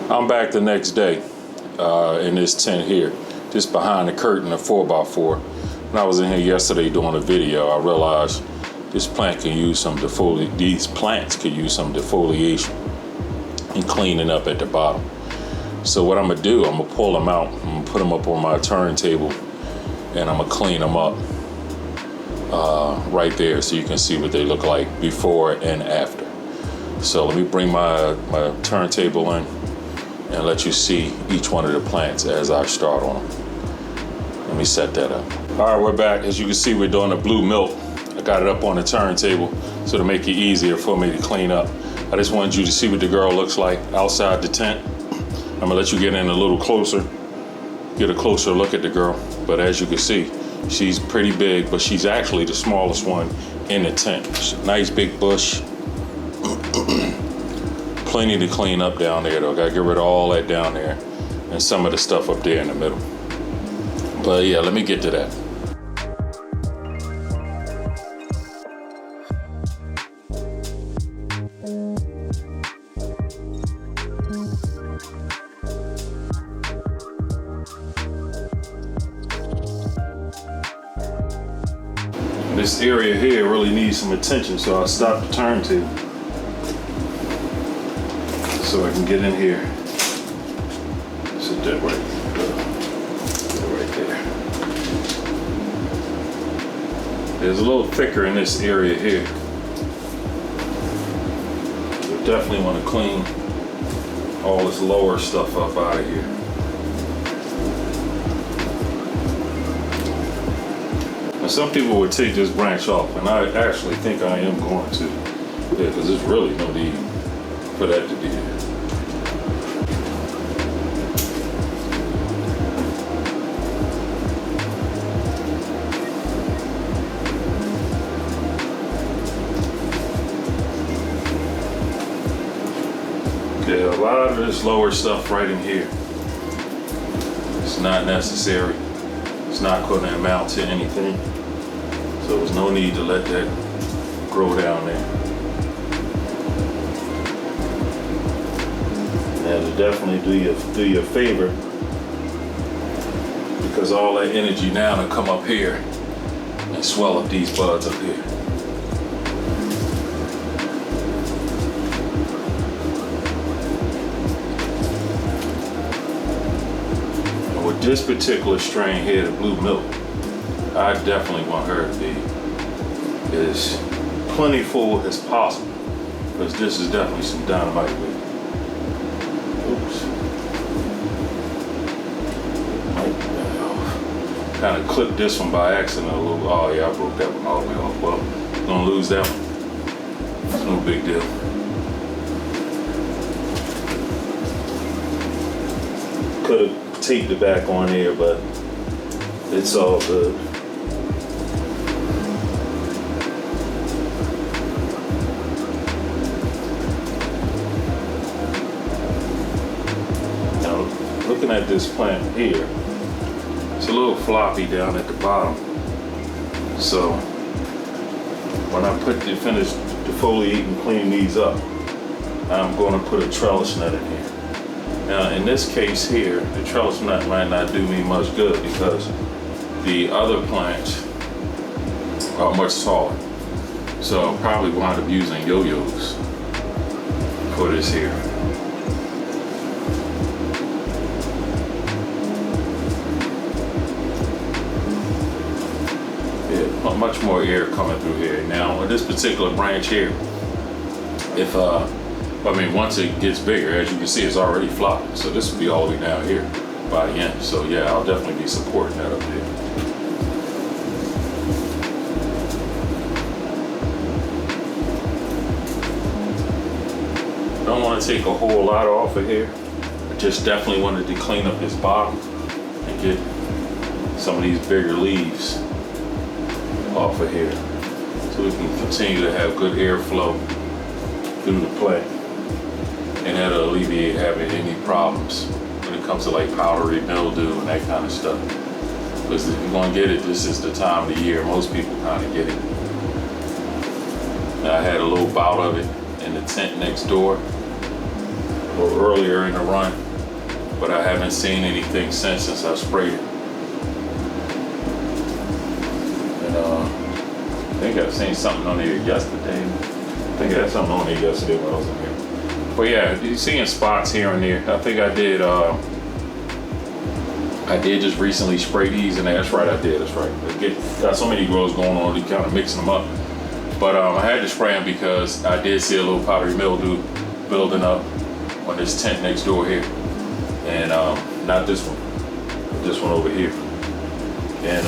I'm back the next day in this tent here, just behind the curtain, a 4x4. When I was in here yesterday doing a video, I realized this plant could use some these plants could use some defoliation and cleaning up at the bottom. So what I'm gonna do, I'm gonna pull them out, I'm gonna put them up on my turntable, and I'm gonna clean them up right there so you can see what they look like before and after. So let me bring my turntable in and let you see each one of the plants as I start on them. Let me set that up. All right, we're back. As you can see, we're doing the blue milk. I got it up on the turntable so to make it easier for me to clean up. I just wanted you to see what the girl looks like outside the tent. I'm gonna let you get in a little closer, get a closer look at the girl. But as you can see, she's pretty big, but she's actually the smallest one in the tent. Nice big bush. Plenty to clean up down there though. Gotta get rid of all that down there and some of the stuff up there in the middle. But yeah, let me get to that. This area here really needs some attention, so I stopped the turntable so I can get in here. Sit that right there. It's a little thicker in this area here. We definitely want to clean all this lower stuff up out of here. Now some people would take this branch off, and I actually think I am going to. Yeah, because there's really no need for that to be there. Yeah, a lot of this lower stuff right in here, it's not necessary. It's not going to amount to anything. So there's no need to let that grow down there. And it'll definitely do you a favor, because all that energy now will come up here and swell up these buds up here. This particular strain here, the blue milk, I definitely want her to be as plentiful as possible, because this is definitely some dynamite with it. Oops. Kind of clipped this one by accident a little. Oh yeah, I broke that one all the way off. Well, gonna lose that one. It's no big deal. Could have taped it back on there, but it's all good. Now, looking at this plant here, it's a little floppy down at the bottom. So when I finish defoliating, cleaning these up, I'm going to put a trellis net in here. Now in this case here, the trellis nut might not do me much good because the other plants are much taller. So I'll probably wind up using yo-yos for this here. Yeah, much more air coming through here. Now with this particular branch here, once it gets bigger, as you can see, it's already flopping. So this will be all the way down here by the end. So yeah, I'll definitely be supporting that up there. Don't want to take a whole lot off of here. I just definitely wanted to clean up this bottom and get some of these bigger leaves off of here, so we can continue to have good airflow through the plant. And that'll alleviate having any problems when it comes to like powdery mildew and that kind of stuff. Because if you're gonna get it, this is the time of the year. Most people kind of get it. And I had a little bout of it in the tent next door. or earlier in the run, but I haven't seen anything since I sprayed it. And I think I've seen something on here yesterday. I think I had something on here yesterday when I was in here. But yeah, you're seeing spots here and there. I think I did just recently spray these, and that's right, I did, that's right. Got so many grows going on, you kind of mixing them up. But I had to spray them because I did see a little powdery mildew building up on this tent next door here. And not this one, but this one over here. And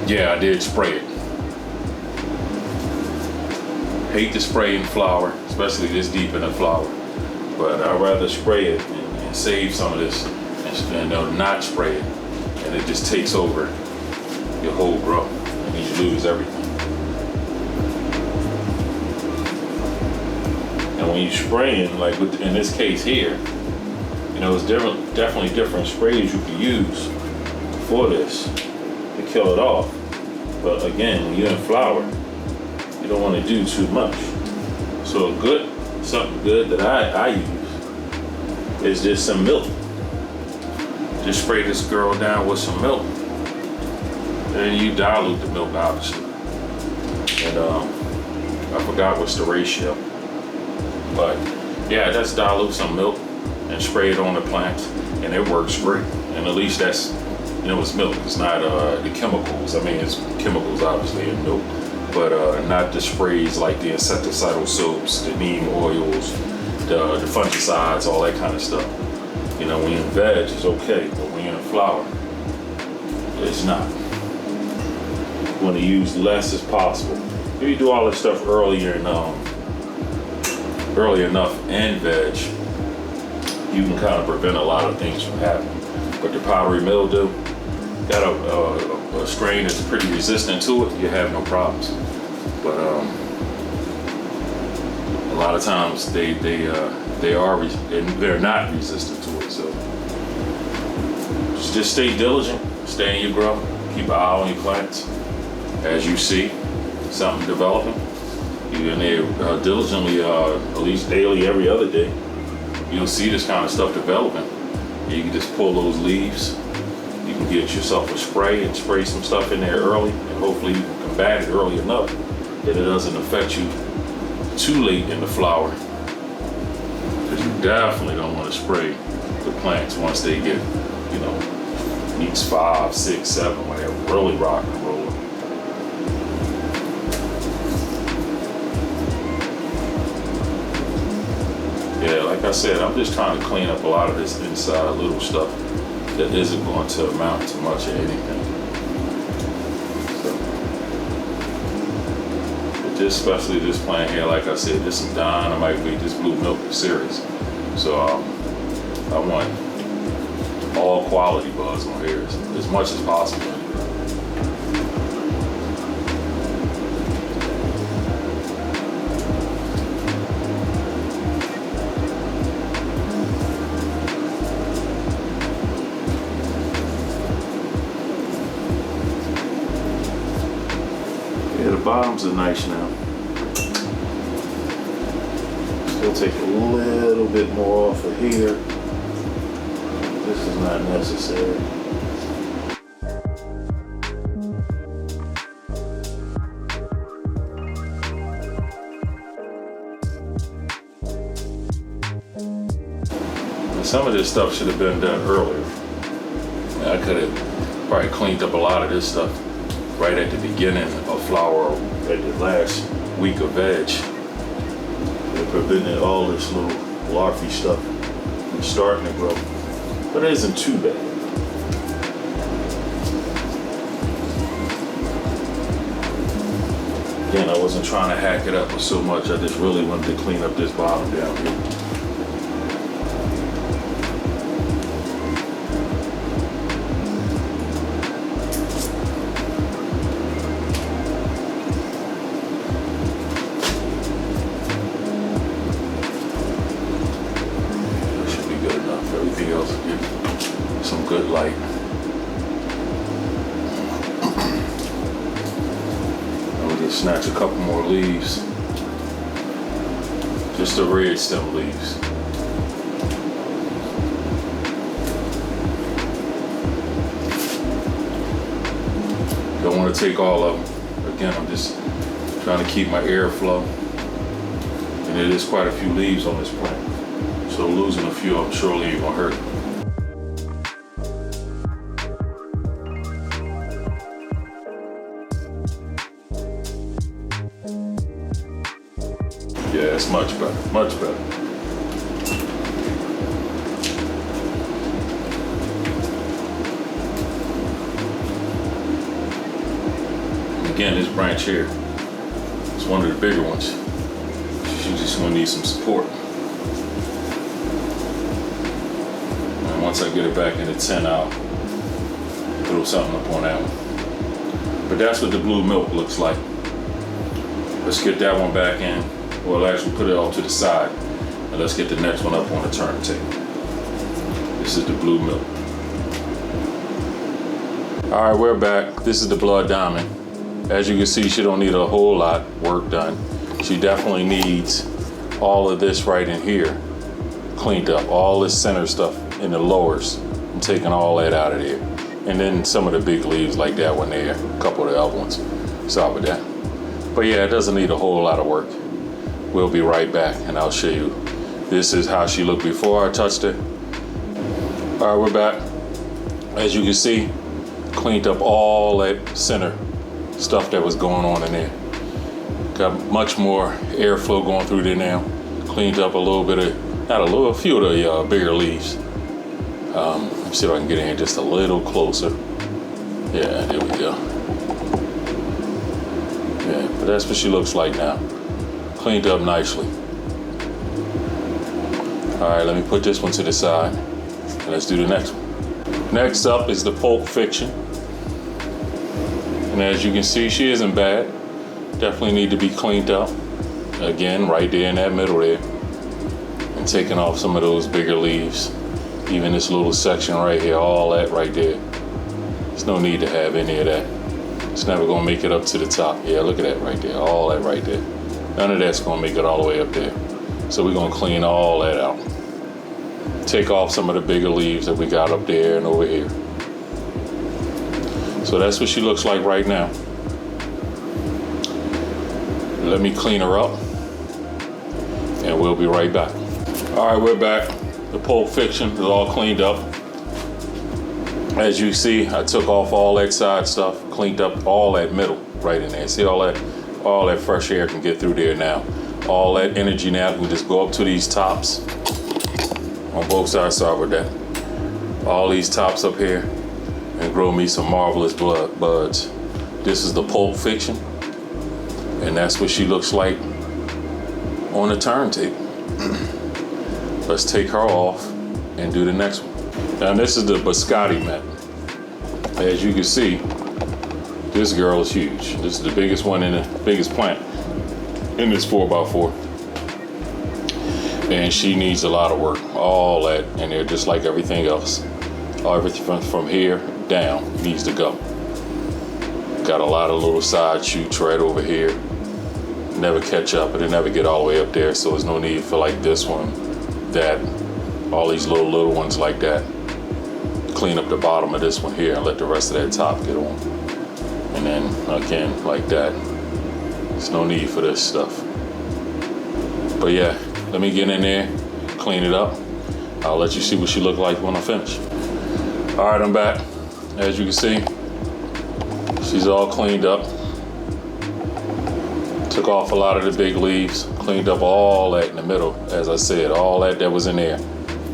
yeah, I did spray it. Hate to spray in flower, especially this deep in the flower. But I'd rather spray it and save some of this and not spray it. And it just takes over your whole grow and you lose everything. And when you're spraying, like in this case here, you know, it's definitely different sprays you can use for this to kill it off. But again, when you're in flower, you don't want to do too much. So something good that I use is just some milk. Just spray this girl down with some milk. And you dilute the milk, obviously. And I forgot what's the ratio. But yeah, just dilute some milk and spray it on the plants, and it works great. And at least that's, you know, it's milk. It's not the chemicals. I mean, it's chemicals obviously in milk, but not the sprays like the insecticidal soaps, the neem oils, the fungicides, all that kind of stuff. You know, when you're in veg, it's okay, but when you're in flower, it's not. You want to use less as possible. If you do all this stuff early enough in veg, you can kind of prevent a lot of things from happening. But the powdery mildew, got a strain that's pretty resistant to it, you have no problems. But a lot of times they're not resistant to it. So just stay diligent, stay in your grow, keep an eye on your plants. As you see something developing, you're in there diligently, at least daily, every other day. You'll see this kind of stuff developing. You can just pull those leaves. You can get yourself a spray and spray some stuff in there early, and hopefully you can combat it early enough that it doesn't affect you too late in the flower. Because you definitely don't want to spray the plants once they get, you know, weeks 5, 6, 7, when they're really rock and rolling. Yeah, like I said, I'm just trying to clean up a lot of this inside little stuff that isn't going to amount to much of anything. So, but just especially this plant here, like I said, this is dynamite weed. This blue milk is serious. So I want all quality buds on here as much as possible. Bottoms are nice now. Still take a little bit more off of here. This is not necessary. And some of this stuff should have been done earlier. I could have probably cleaned up a lot of this stuff right at the beginning of flower, at the last week of veg. It prevented all this little larvae stuff from starting to grow. But it isn't too bad. Again, I wasn't trying to hack it up so much, I just really wanted to clean up this bottom down here. Good light. I'll just snatch a couple more leaves. Just the red stem leaves. Don't want to take all of them. Again, I'm just trying to keep my airflow. And it is quite a few leaves on this plant. So losing a few of them surely ain't gonna hurt. Yeah, it's much better, much better. Again, this branch here is one of the bigger ones. She's just gonna need some support. And once I get it back in the tin, I'll throw something up on that one. But that's what the blue milk looks like. Let's get that one back in. We'll actually put it all to the side. And let's get the next one up on the turntable. This is the blue milk. All right, we're back. This is the blood diamond. As you can see, she don't need a whole lot work done. She definitely needs all of this right in here cleaned up. All this center stuff in the lowers. I'm taking all that out of there. And then some of the big leaves like that one there. A couple of the other ones. Sorry about that. But yeah, it doesn't need a whole lot of work. We'll be right back and I'll show you. This is how she looked before I touched it. All right, we're back. As you can see, cleaned up all that center stuff that was going on in there. Got much more airflow going through there now. Cleaned up a little bit of, not a little, a few of the bigger leaves. Let me see if I can get in here just a little closer. Yeah, there we go. Yeah, but that's what she looks like now. Cleaned up nicely. All right, let me put this one to the side and let's do the next one. Next up is the Pulp Fiction. And as you can see, she isn't bad. Definitely need to be cleaned up. Again, right there in that middle there. And taking off some of those bigger leaves. Even this little section right here, all that right there. There's no need to have any of that. It's never gonna make it up to the top. Yeah, look at that right there, all that right there. None of that's gonna make it all the way up there. So we're gonna clean all that out. Take off some of the bigger leaves that we got up there and over here. So that's what she looks like right now. Let me clean her up and we'll be right back. All right, we're back. The Pulp Fiction is all cleaned up. As you see, I took off all that side stuff, cleaned up all that middle right in there. See all that fresh air can get through there now. All that energy now can just go up to these tops on both sides. Sorry about that. All these tops up here and grow me some marvelous buds. This is the Pulp Fiction, and that's what she looks like on the turntable. Let's take her off and do the next one. Now this is the Biscotti mat. As you can see, this girl is huge. This is the biggest one in the biggest plant in this 4x4. And she needs a lot of work. All that in there, just like everything else. Everything from here down needs to go. Got a lot of little side shoots right over here. Never catch up, it'll never get all the way up there, so there's no need for like this one, that, all these little ones like that. Clean up the bottom of this one here and let the rest of that top get on. And then again, like that. There's no need for this stuff. But yeah, let me get in there, clean it up. I'll let you see what she look like when I finish. All right, I'm back. As you can see, she's all cleaned up. Took off a lot of the big leaves, cleaned up all that in the middle. As I said, all that was in there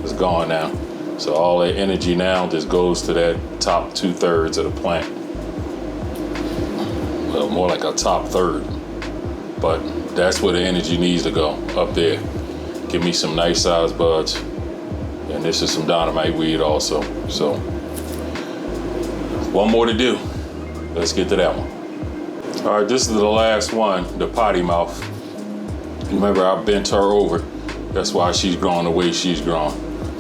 is gone now. So all that energy now just goes to that top 2/3 of the plant. Well, more like a top third. But that's where the energy needs to go, up there. Give me some nice sized buds. And this is some dynamite weed also. So, one more to do. Let's get to that one. All right, this is the last one, the potty mouth. Remember, I bent her over. That's why she's growing the way she's growing.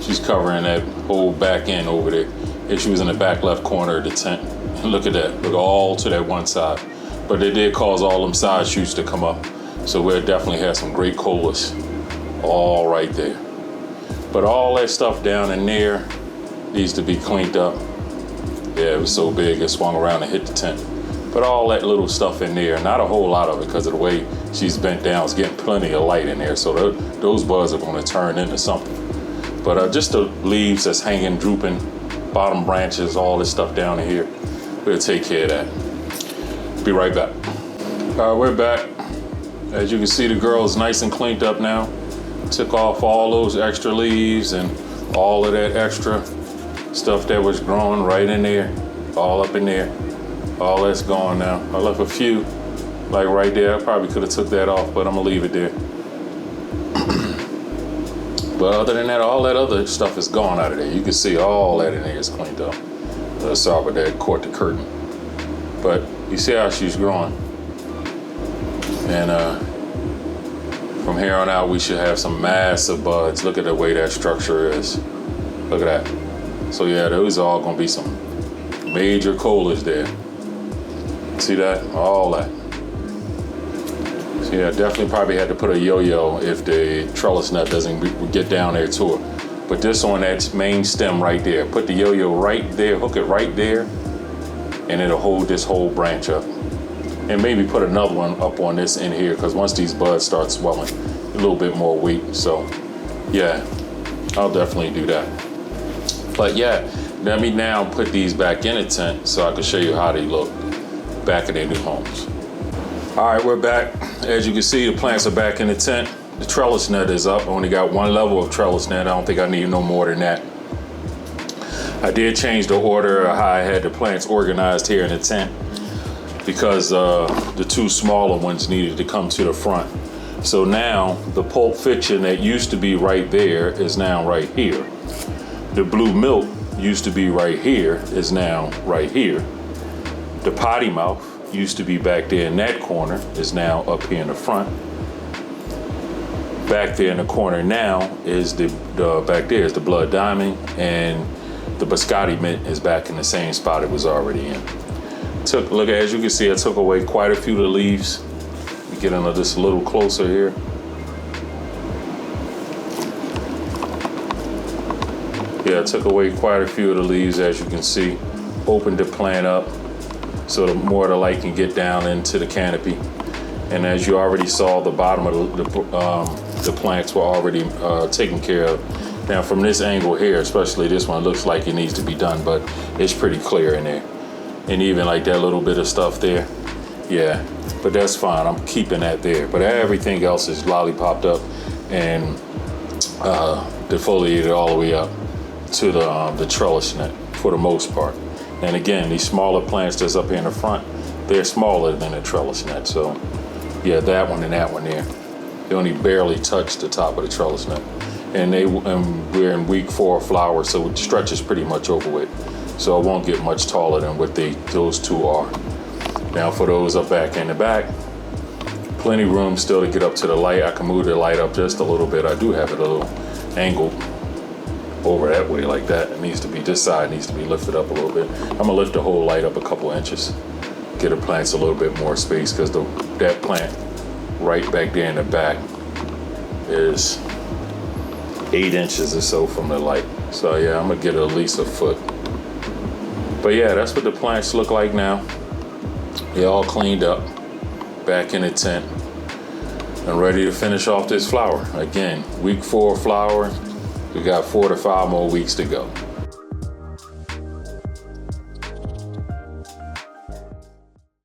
She's covering that whole back end over there. If she was in the back left corner of the tent. And look at that, look all to that one side. But it did cause all them side shoots to come up. So we'll definitely have some great colas all right there. But all that stuff down in there needs to be cleaned up. Yeah, it was so big it swung around and hit the tent. But all that little stuff in there, not a whole lot of it because of the way she's bent down, it's getting plenty of light in there. So those buds are going to turn into something. But just the leaves that's hanging, drooping, bottom branches, all this stuff down in here, we'll take care of that. Be right back. All right, we're back. As you can see, the girl is nice and cleaned up now. Took off all those extra leaves and all of that extra stuff that was growing right in there, all up in there. All that's gone now. I left a few, like right there. I probably could have took that off, but I'm gonna leave it there. But other than that, all that other stuff is gone out of there. You can see all that in there is cleaned up. Sorry about that, caught the curtain. But you see how she's growing. And from here on out, we should have some massive buds. Look at the way that structure is. Look at that. So yeah, those are all gonna be some major colas there. See that? All that. So yeah, definitely probably had to put a yo-yo if the trellis nut doesn't get down there to it. But this on that main stem right there. Put the yo-yo right there, hook it right there, and it'll hold this whole branch up. And maybe put another one up on this in here, because once these buds start swelling, a little bit more weight. So yeah, I'll definitely do that. But yeah, let me now put these back in the tent so I can show you how they look back in their new homes. All right, we're back. As you can see, the plants are back in the tent. The trellis net is up. I only got one level of trellis net. I don't think I need no more than that. I did change the order of how I had the plants organized here in the tent because the two smaller ones needed to come to the front. So now the Pulp Fiction that used to be right there is now right here. The blue milk used to be right here is now right here. The potty mouth used to be back there in that corner is now up here in the front. Back there in the corner now is back there is the blood diamond, and the Biscotti mint is back in the same spot it was already in. Look, as you can see, I took away quite a few of the leaves. We get into this a little closer here. Yeah, I took away quite a few of the leaves, as you can see. Opened the plant up so the more of the light can get down into the canopy. And as you already saw, the bottom of the plants were already taken care of. Now from this angle here, especially this one, looks like it needs to be done, but it's pretty clear in there. And even like that little bit of stuff there, yeah, but that's fine. I'm keeping that there. But everything else is lollipopped up and defoliated all the way up to the trellis net for the most part. And again, these smaller plants that's up here in the front, they're smaller than the trellis net. So yeah, that one and that one there, they only barely touch the top of the trellis net. And we're in week 4 of flowers, so it stretches pretty much over with. So it won't get much taller than what those two are. Now for those up back in the back, plenty room still to get up to the light. I can move the light up just a little bit. I do have it a little angled over that way like that. It needs to be, this side needs to be lifted up a little bit. I'm gonna lift the whole light up a couple inches, get the plants a little bit more space, because that plant right back there in the back is 8 inches or so from the light. So yeah, I'm gonna get it at least a foot. But yeah, that's what the plants look like now. They're all cleaned up, back in the tent, and ready to finish off this flower. Again, week 4 flower. We got 4 to 5 more weeks to go.